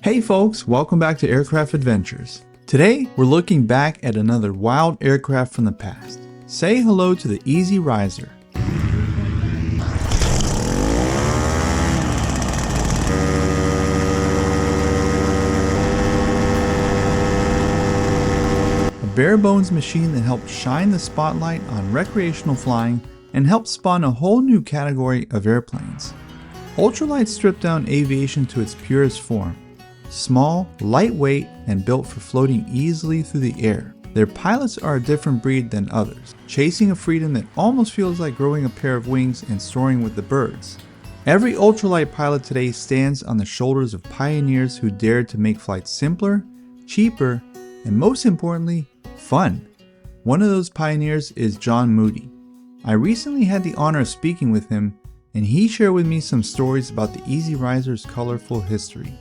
Hey folks, welcome back to Aircraft Adventures. Today, we're looking back at another wild aircraft from the past. Say hello to the Easy Riser. A bare-bones machine that helped shine the spotlight on recreational flying and helped spawn a whole new category of airplanes. Ultralight stripped down aviation to its purest form. Small, lightweight, and built for floating easily through the air. Their pilots are a different breed than others, chasing a freedom that almost feels like growing a pair of wings and soaring with the birds. Every ultralight pilot today stands on the shoulders of pioneers who dared to make flights simpler, cheaper, and most importantly, fun. One of those pioneers is John Moody. I recently had the honor of speaking with him, and he shared with me some stories about the Easy Riser's colorful history.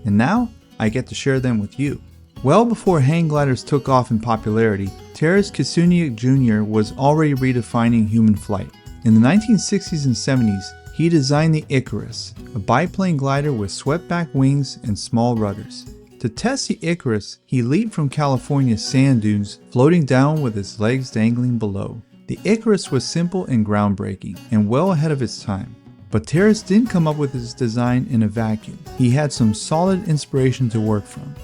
And now, I get to share them with you. Well before hang gliders took off in popularity, Terence Kisuniak Jr. was already redefining human flight. In the 1960s and 70s, he designed the Icarus, a biplane glider with swept-back wings and small rudders. To test the Icarus, he leaped from California's sand dunes, floating down with his legs dangling below. The Icarus was simple and groundbreaking, and well ahead of its time. But Terence didn't come up with his design in a vacuum. He had some solid inspiration to work from.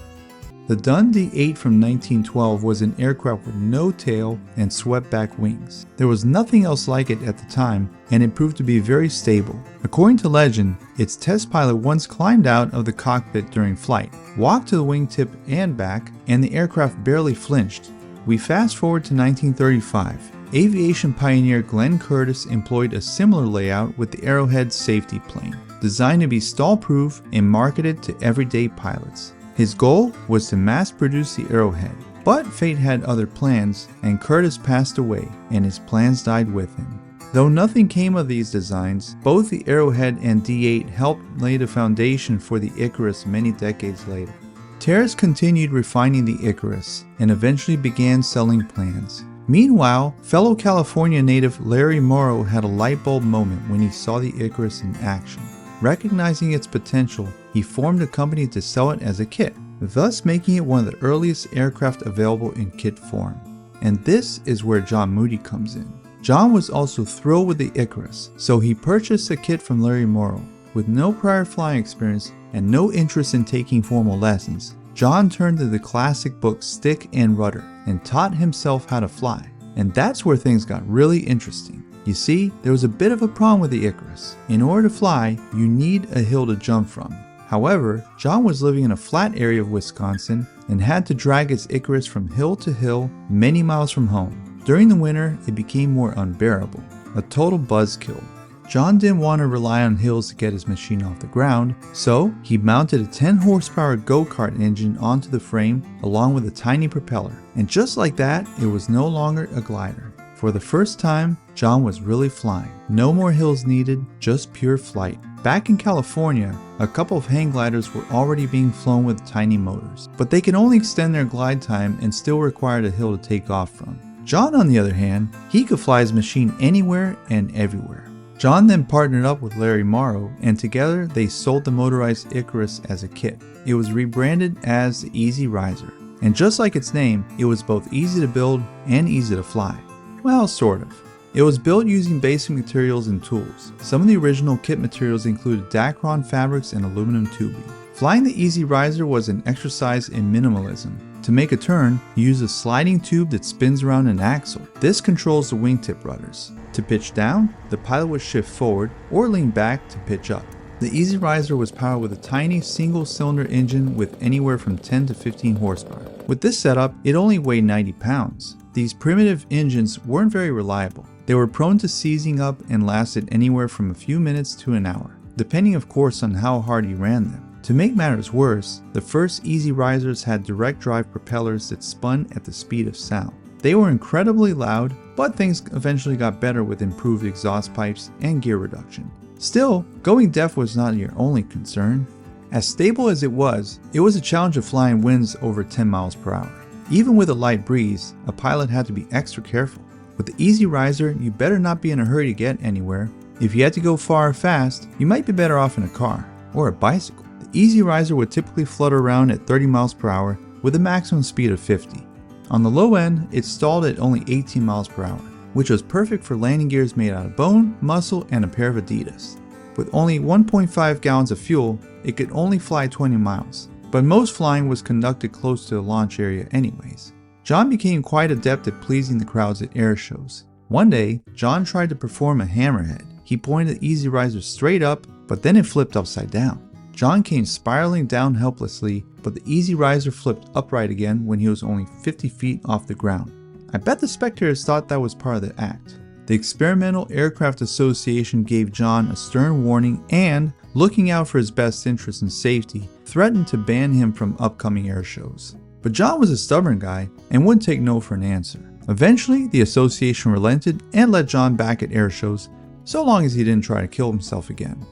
The Dundee 8 from 1912 was an aircraft with no tail and swept-back wings. There was nothing else like it at the time, and it proved to be very stable. According to legend, its test pilot once climbed out of the cockpit during flight, walked to the wingtip and back, and the aircraft barely flinched. We fast forward to 1935. Aviation pioneer Glenn Curtiss employed a similar layout with the Arrowhead safety plane, designed to be stall-proof and marketed to everyday pilots. His goal was to mass-produce the Arrowhead, but fate had other plans, and Curtiss passed away, and his plans died with him. Though nothing came of these designs, both the Arrowhead and D8 helped lay the foundation for the Icarus many decades later. Terence continued refining the Icarus, and eventually began selling plans. Meanwhile, fellow California native Larry Morrow had a light bulb moment when he saw the Icarus in action. Recognizing its potential, he formed a company to sell it as a kit, thus making it one of the earliest aircraft available in kit form. And this is where John Moody comes in. John was also thrilled with the Icarus, so he purchased a kit from Larry Morrow. With no prior flying experience and no interest in taking formal lessons, John turned to the classic book Stick and Rudder and taught himself how to fly. And that's where things got really interesting. You see, there was a bit of a problem with the Icarus. In order to fly, you need a hill to jump from. However, John was living in a flat area of Wisconsin and had to drag his Icarus from hill to hill many miles from home. During the winter, it became more unbearable, a total buzzkill. John didn't want to rely on hills to get his machine off the ground, so he mounted a 10 horsepower go-kart engine onto the frame along with a tiny propeller. And just like that, it was no longer a glider. For the first time, John was really flying. No more hills needed, just pure flight. Back in California, a couple of hang gliders were already being flown with tiny motors, but they could only extend their glide time and still required a hill to take off from. John, on the other hand, he could fly his machine anywhere and everywhere. John then partnered up with Larry Morrow, and together they sold the motorized Icarus as a kit. It was rebranded as the Easy Riser, and just like its name, it was both easy to build and easy to fly. Well, sort of. It was built using basic materials and tools. Some of the original kit materials included Dacron fabrics and aluminum tubing. Flying the Easy Riser was an exercise in minimalism. To make a turn, you use a sliding tube that spins around an axle. This controls the wingtip rudders. To pitch down, the pilot would shift forward or lean back to pitch up. The Easy Riser was powered with a tiny single-cylinder engine with anywhere from 10 to 15 horsepower. With this setup, it only weighed 90 pounds. These primitive engines weren't very reliable. They were prone to seizing up and lasted anywhere from a few minutes to an hour, depending of course on how hard you ran them. To make matters worse, the first Easy Risers had direct drive propellers that spun at the speed of sound. They were incredibly loud, but things eventually got better with improved exhaust pipes and gear reduction. Still, going deaf was not your only concern. As stable as it was a challenge of flying winds over 10 miles per hour. Even with a light breeze, a pilot had to be extra careful. With the Easy Riser, you better not be in a hurry to get anywhere. If you had to go far or fast, you might be better off in a car or a bicycle. The Easy Riser would typically flutter around at 30 miles per hour with a maximum speed of 50. On the low end, it stalled at only 18 miles per hour, which was perfect for landing gears made out of bone, muscle, and a pair of Adidas. With only 1.5 gallons of fuel, it could only fly 20 miles, but most flying was conducted close to the launch area anyways. John became quite adept at pleasing the crowds at air shows. One day, John tried to perform a hammerhead. He pointed the Easy Riser straight up, but then it flipped upside down. John came spiraling down helplessly, but the Easy Riser flipped upright again when he was only 50 feet off the ground. I bet the spectators thought that was part of the act. The Experimental Aircraft Association gave John a stern warning and, looking out for his best interest and safety, threatened to ban him from upcoming air shows. But John was a stubborn guy and wouldn't take no for an answer. Eventually, the association relented and let John back at air shows, so long as he didn't try to kill himself again.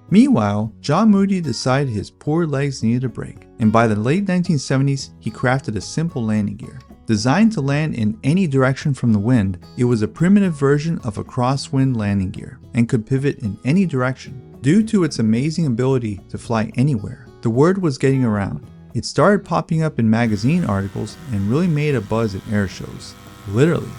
Meanwhile, John Moody decided his poor legs needed a break, and by the late 1970s, he crafted a simple landing gear. Designed to land in any direction from the wind, it was a primitive version of a crosswind landing gear and could pivot in any direction. Due to its amazing ability to fly anywhere, the word was getting around. It started popping up in magazine articles and really made a buzz at air shows. Literally.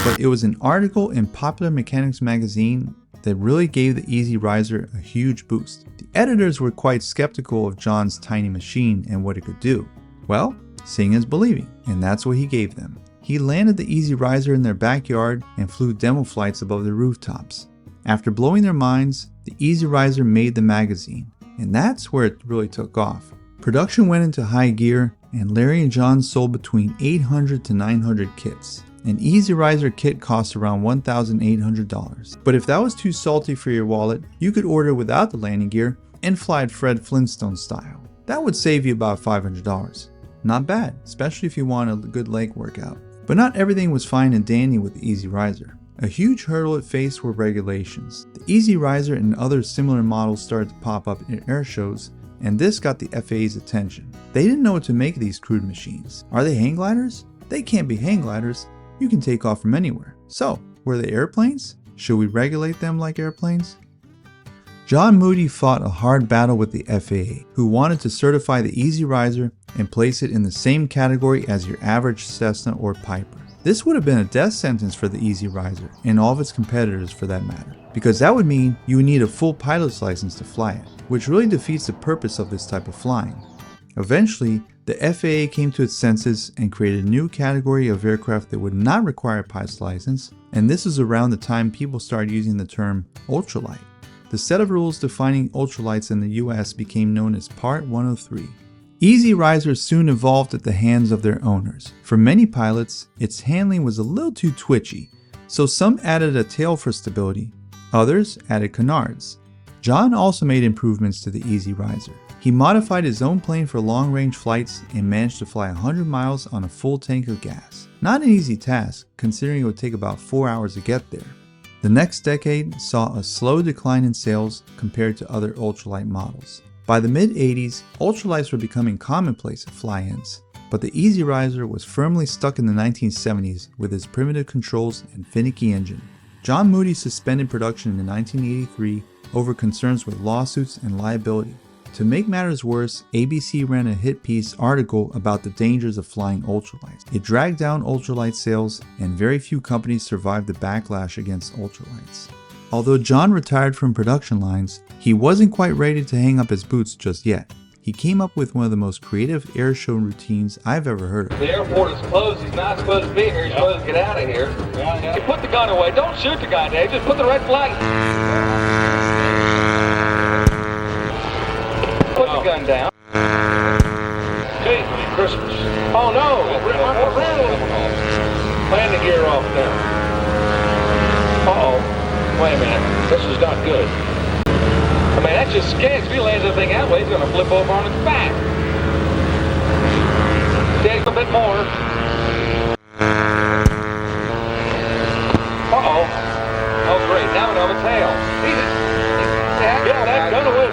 But it was an article in Popular Mechanics magazine that really gave the Easy Riser a huge boost. The editors were quite skeptical of John's tiny machine and what it could do. Well, seeing is believing, and that's what he gave them. He landed the Easy Riser in their backyard and flew demo flights above their rooftops. After blowing their minds, the Easy Riser made the magazine, and that's where it really took off. Production went into high gear, and Larry and John sold between 800 to 900 kits. An Easy Riser kit cost around $1,800. But if that was too salty for your wallet, you could order without the landing gear and fly it Fred Flintstone style. That would save you about $500. Not bad, especially if you want a good leg workout. But not everything was fine and dandy with the Easy Riser. A huge hurdle it faced were regulations. The Easy Riser and other similar models started to pop up in air shows, and this got the FAA's attention. They didn't know what to make of these crude machines. Are they hang gliders? They can't be hang gliders. You can take off from anywhere. So, were they airplanes? Should we regulate them like airplanes? John Moody fought a hard battle with the FAA, who wanted to certify the Easy Riser and place it in the same category as your average Cessna or Piper. This would have been a death sentence for the Easy Riser, and all of its competitors for that matter, because that would mean you would need a full pilot's license to fly it, which really defeats the purpose of this type of flying. Eventually, the FAA came to its senses and created a new category of aircraft that would not require a pilot's license, and this is around the time people started using the term ultralight. The set of rules defining ultralights in the US became known as Part 103. Easy Risers soon evolved at the hands of their owners. For many pilots, its handling was a little too twitchy, so some added a tail for stability, others added canards. John also made improvements to the Easy Riser. He modified his own plane for long-range flights and managed to fly 100 miles on a full tank of gas. Not an easy task, considering it would take about 4 hours to get there. The next decade saw a slow decline in sales compared to other ultralight models. By the mid-80s, ultralights were becoming commonplace at fly-ins, but the Easy Riser was firmly stuck in the 1970s with its primitive controls and finicky engine. John Moody suspended production in 1983 over concerns with lawsuits and liability. To make matters worse, ABC ran a hit piece article about the dangers of flying ultralights. It dragged down ultralight sales, and very few companies survived the backlash against ultralights. Although John retired from production lines, he wasn't quite ready to hang up his boots just yet. He came up with one of the most creative air show routines I've ever heard of. The airport is closed. He's not supposed to be here. He's supposed to get out of here. Hey, put the gun away. Don't shoot the guy, Dave. Just put the red flag. Put the gun down. Hey, Christmas. Oh, no. Plan the gear off now. Uh-oh. Wait a minute. This is not good. I mean, that's just sketch. If he lands the thing that way, he's going to flip over on its back. Take a bit more. Uh-oh. Oh, great. Now we know the tail. Yeah, that's done away.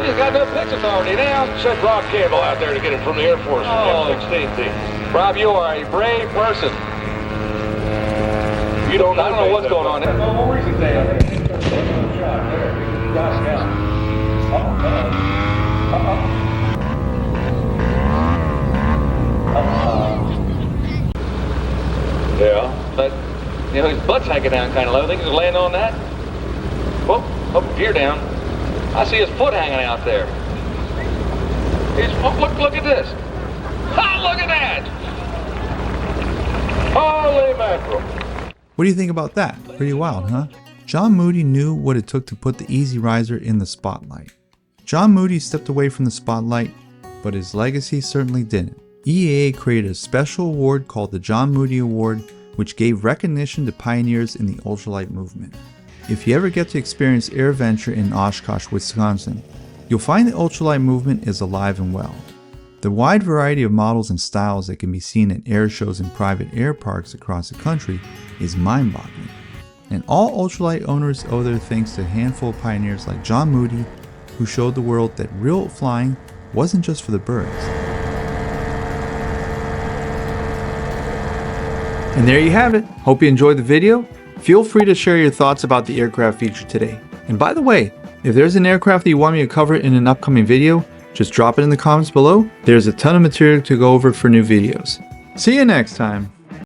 He's got no pitch authority now. Send Rob Campbell out there to get him from the Air Force. Oh. F-16 team. Rob, you are a brave person. You don't know. I don't know what's going on there. gosh, now. Oh, man. Yeah, but, you know, his butt's hanging down kind of low. I think he's landing on that. Whoop, oh, gear down. I see his foot hanging out there. Look at this. Oh, look at that. Holy mackerel. What do you think about that? Pretty wild, huh? John Moody knew what it took to put the Easy Riser in the spotlight. John Moody stepped away from the spotlight, but his legacy certainly didn't. EAA created a special award called the John Moody Award, which gave recognition to pioneers in the ultralight movement. If you ever get to experience AirVenture in Oshkosh, Wisconsin, you'll find the ultralight movement is alive and well. The wide variety of models and styles that can be seen at air shows and private air parks across the country is mind-boggling. And all ultralight owners owe their thanks to a handful of pioneers like John Moody, who showed the world that real flying wasn't just for the birds. And there you have it. Hope you enjoyed the video. Feel free to share your thoughts about the aircraft featured today. And by the way, if there's an aircraft that you want me to cover in an upcoming video, just drop it in the comments below. There's a ton of material to go over for new videos. See you next time.